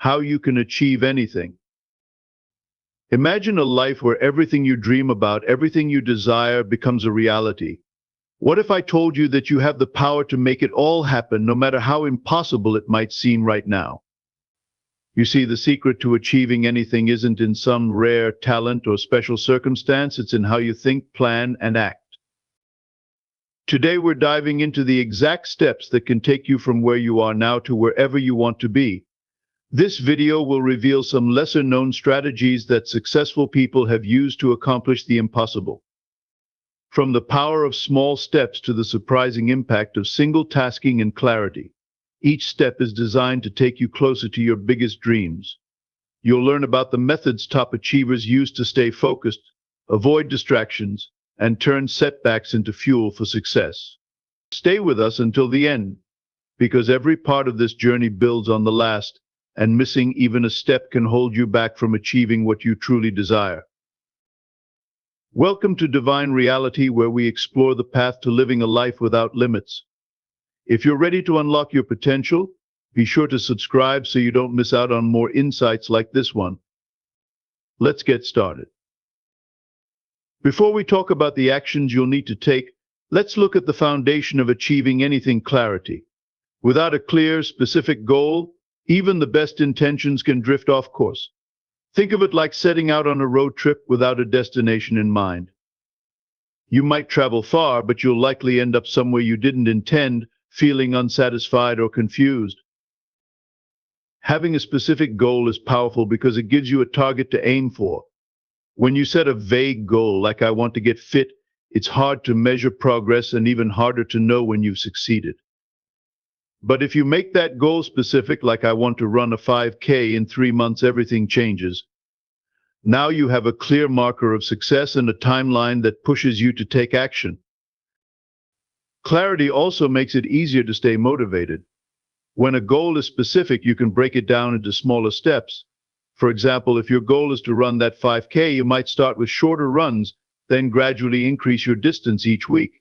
how you can achieve anything. Imagine a life where everything you dream about, everything you desire becomes a reality. What if I told you that you have the power to make it all happen, no matter how impossible it might seem right now? You see, the secret to achieving anything isn't in some rare talent or special circumstance, it's in how you think, plan, and act. Today we're diving into the exact steps that can take you from where you are now to wherever you want to be. This video will reveal some lesser-known strategies that successful people have used to accomplish the impossible. From the power of small steps to the surprising impact of single tasking and clarity, each step is designed to take you closer to your biggest dreams. You'll learn about the methods top achievers use to stay focused, avoid distractions, and turn setbacks into fuel for success. Stay with us until the end, because every part of this journey builds on the last, and missing even a step can hold you back from achieving what you truly desire. Welcome to Divine Reality, where we explore the path to living a life without limits. If you're ready to unlock your potential, be sure to subscribe so you don't miss out on more insights like this one. Let's get started. Before we talk about the actions you'll need to take, let's look at the foundation of achieving anything: clarity. Without a clear, specific goal, even the best intentions can drift off course. Think of it like setting out on a road trip without a destination in mind. You might travel far, but you'll likely end up somewhere you didn't intend, feeling unsatisfied or confused. Having a specific goal is powerful because it gives you a target to aim for. When you set a vague goal, like "I want to get fit," it's hard to measure progress and even harder to know when you've succeeded. But if you make that goal specific, like "I want to run a 5K in 3 months," everything changes. Now you have a clear marker of success and a timeline that pushes you to take action. Clarity also makes it easier to stay motivated. When a goal is specific, you can break it down into smaller steps. For example, if your goal is to run that 5K, you might start with shorter runs, then gradually increase your distance each week.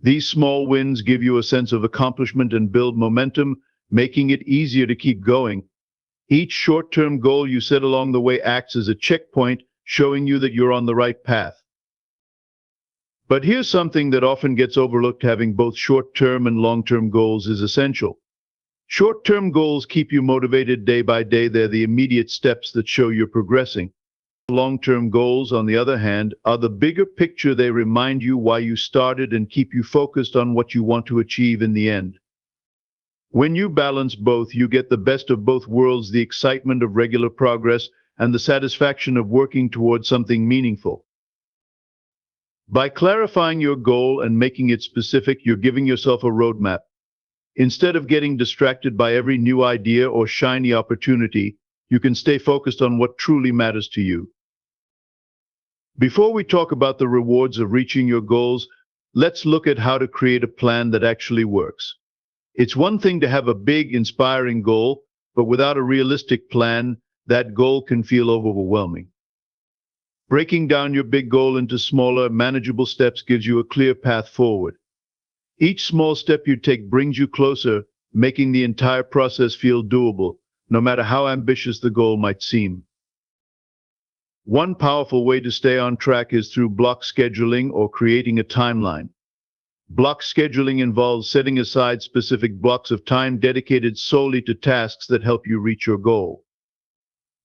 These small wins give you a sense of accomplishment and build momentum, making it easier to keep going. Each short-term goal you set along the way acts as a checkpoint, showing you that you're on the right path. But here's something that often gets overlooked: having both short-term and long-term goals is essential. Short-term goals keep you motivated day by day. They're the immediate steps that show you're progressing. Long-term goals, on the other hand, are the bigger picture. They remind you why you started and keep you focused on what you want to achieve in the end. When you balance both, you get the best of both worlds: the excitement of regular progress and the satisfaction of working towards something meaningful. By clarifying your goal and making it specific, you're giving yourself a roadmap. Instead of getting distracted by every new idea or shiny opportunity, you can stay focused on what truly matters to you. Before we talk about the rewards of reaching your goals, let's look at how to create a plan that actually works. It's one thing to have a big, inspiring goal, but without a realistic plan, that goal can feel overwhelming. Breaking down your big goal into smaller, manageable steps gives you a clear path forward. Each small step you take brings you closer, making the entire process feel doable, no matter how ambitious the goal might seem. One powerful way to stay on track is through block scheduling or creating a timeline. Block scheduling involves setting aside specific blocks of time dedicated solely to tasks that help you reach your goal.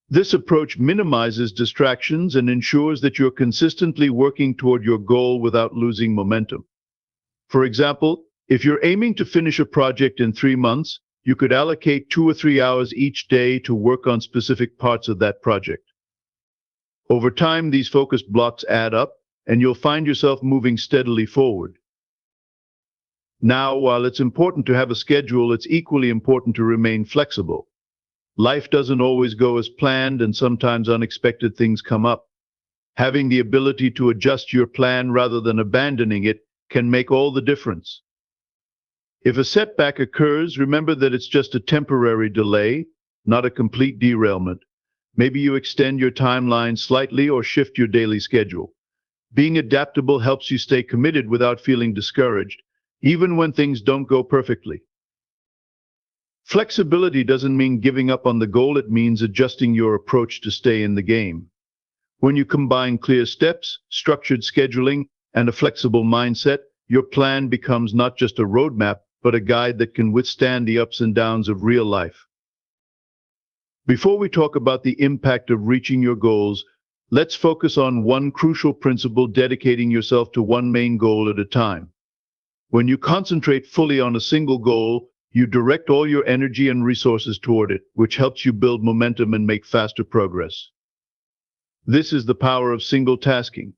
This approach minimizes distractions and ensures that you're consistently working toward your goal without losing momentum. For example, if you're aiming to finish a project in 3 months, you could allocate 2 or 3 hours each day to work on specific parts of that project. Over time, these focused blocks add up, and you'll find yourself moving steadily forward. Now, while it's important to have a schedule, it's equally important to remain flexible. Life doesn't always go as planned, and sometimes unexpected things come up. Having the ability to adjust your plan rather than abandoning it can make all the difference. If a setback occurs, remember that it's just a temporary delay, not a complete derailment. Maybe you extend your timeline slightly or shift your daily schedule. Being adaptable helps you stay committed without feeling discouraged, even when things don't go perfectly. Flexibility doesn't mean giving up on the goal, it means adjusting your approach to stay in the game. When you combine clear steps, structured scheduling, and a flexible mindset, your plan becomes not just a roadmap, but a guide that can withstand the ups and downs of real life. Before we talk about the impact of reaching your goals, let's focus on one crucial principle: dedicating yourself to one main goal at a time. When you concentrate fully on a single goal, you direct all your energy and resources toward it, which helps you build momentum and make faster progress. This is the power of single tasking.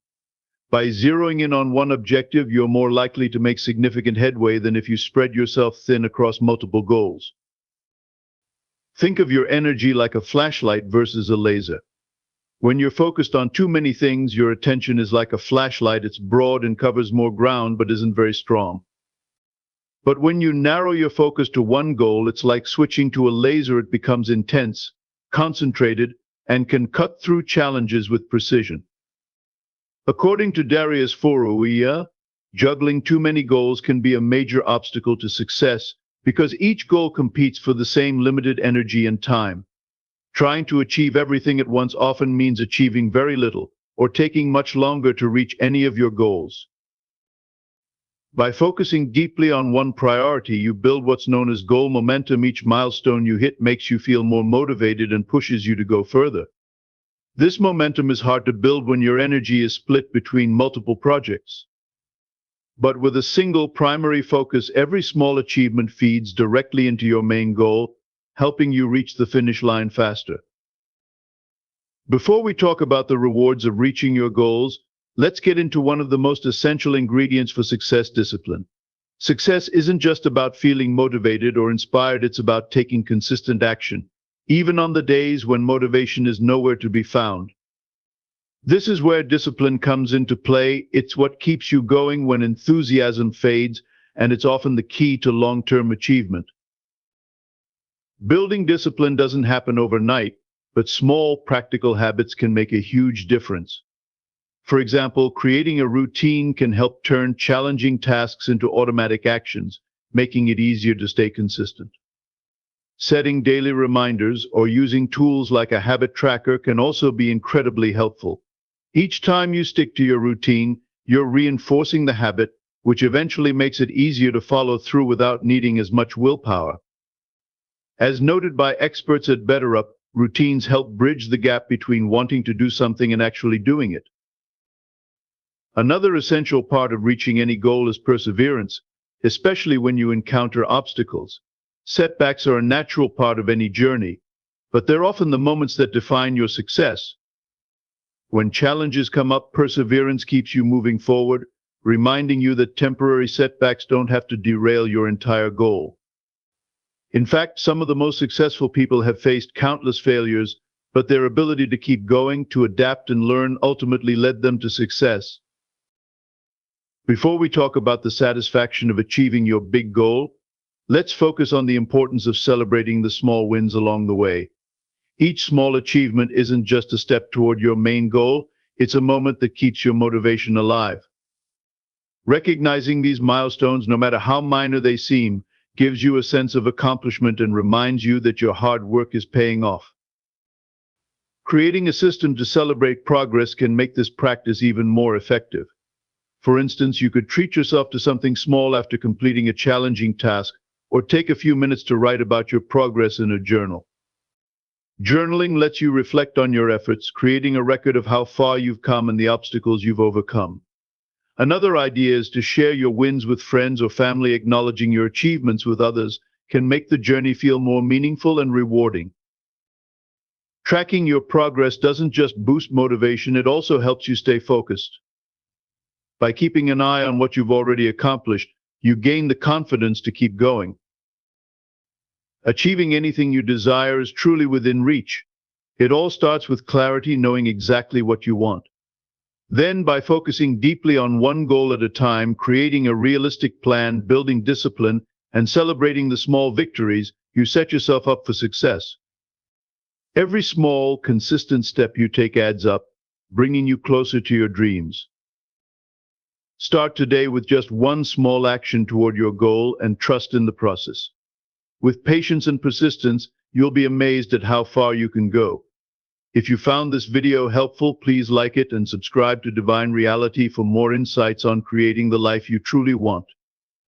By zeroing in on one objective, you're more likely to make significant headway than if you spread yourself thin across multiple goals. Think of your energy like a flashlight versus a laser. When you're focused on too many things, your attention is like a flashlight. It's broad and covers more ground, but isn't very strong. But when you narrow your focus to one goal, it's like switching to a laser. It becomes intense, concentrated, and can cut through challenges with precision. According to Darius Forouia, juggling too many goals can be a major obstacle to success because each goal competes for the same limited energy and time. Trying to achieve everything at once often means achieving very little or taking much longer to reach any of your goals. By focusing deeply on one priority, you build what's known as goal momentum. Each milestone you hit makes you feel more motivated and pushes you to go further. This momentum is hard to build when your energy is split between multiple projects. But with a single primary focus, every small achievement feeds directly into your main goal, helping you reach the finish line faster. Before we talk about the rewards of reaching your goals, let's get into one of the most essential ingredients for success: discipline. Success isn't just about feeling motivated or inspired, it's about taking consistent action, even on the days when motivation is nowhere to be found. This is where discipline comes into play. It's what keeps you going when enthusiasm fades, and it's often the key to long-term achievement. Building discipline doesn't happen overnight, but small, practical habits can make a huge difference. For example, creating a routine can help turn challenging tasks into automatic actions, making it easier to stay consistent. Setting daily reminders or using tools like a habit tracker can also be incredibly helpful. Each time you stick to your routine, you're reinforcing the habit, which eventually makes it easier to follow through without needing as much willpower. As noted by experts at BetterUp, routines help bridge the gap between wanting to do something and actually doing it. Another essential part of reaching any goal is perseverance, especially when you encounter obstacles. Setbacks are a natural part of any journey, but they're often the moments that define your success. When challenges come up, perseverance keeps you moving forward, reminding you that temporary setbacks don't have to derail your entire goal. In fact, some of the most successful people have faced countless failures, but their ability to keep going, to adapt and learn, ultimately led them to success. Before we talk about the satisfaction of achieving your big goal, let's focus on the importance of celebrating the small wins along the way. Each small achievement isn't just a step toward your main goal, it's a moment that keeps your motivation alive. Recognizing these milestones, no matter how minor they seem, gives you a sense of accomplishment and reminds you that your hard work is paying off. Creating a system to celebrate progress can make this practice even more effective. For instance, you could treat yourself to something small after completing a challenging task, or take a few minutes to write about your progress in a journal. Journaling lets you reflect on your efforts, creating a record of how far you've come and the obstacles you've overcome. Another idea is to share your wins with friends or family. Acknowledging your achievements with others can make the journey feel more meaningful and rewarding. Tracking your progress doesn't just boost motivation, it also helps you stay focused. By keeping an eye on what you've already accomplished, you gain the confidence to keep going. Achieving anything you desire is truly within reach. It all starts with clarity, knowing exactly what you want. Then, by focusing deeply on one goal at a time, creating a realistic plan, building discipline, and celebrating the small victories, you set yourself up for success. Every small, consistent step you take adds up, bringing you closer to your dreams. Start today with just one small action toward your goal and trust in the process. With patience and persistence, you'll be amazed at how far you can go. If you found this video helpful, please like it and subscribe to Divine Reality for more insights on creating the life you truly want.